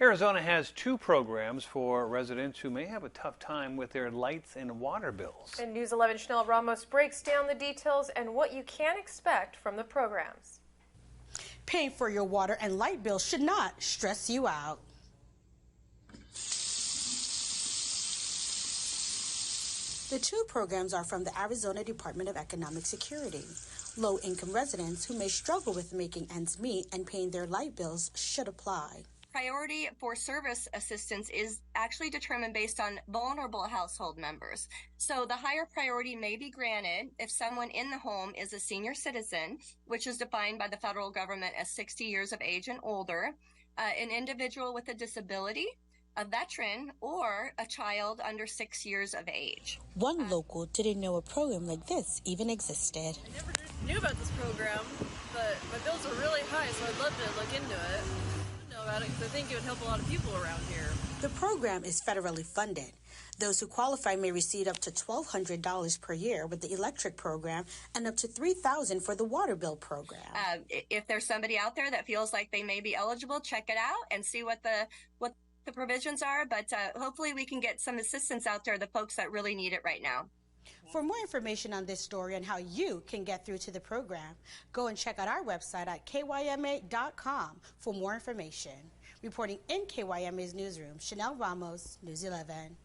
Arizona has two programs for residents who may have a tough time with their lights and water bills. And News 11 Chennell Ramos breaks down the details and what you can expect from the programs. Paying for your water and light bill should not stress you out. The two programs are from the Arizona Department of Economic Security. Low-income residents who may struggle with making ends meet and paying their light bills should apply. Priority for service assistance is actually determined based on vulnerable household members. So the higher priority may be granted if someone in the home is a senior citizen, which is defined by the federal government as 60 years of age and older, an individual with a disability, a veteran, or a child under 6 years of age. One local didn't know a program like this even existed. I never knew about this program, but my bills are really high, so I'd love to look into it. About it because I think it would help a lot of people around here. The program is federally funded. Those who qualify may receive up to $1,200 per year with the electric program and up to $3,000 for the water bill program. If there's somebody out there that feels like they may be eligible, check it out and see what the provisions are. But hopefully we can get some assistance out there, the folks that really need it right now. For more information on this story and how you can get through to the program, go and check out our website at KYMA.com for more information. Reporting in KYMA's newsroom, Chennell Ramos, News 11.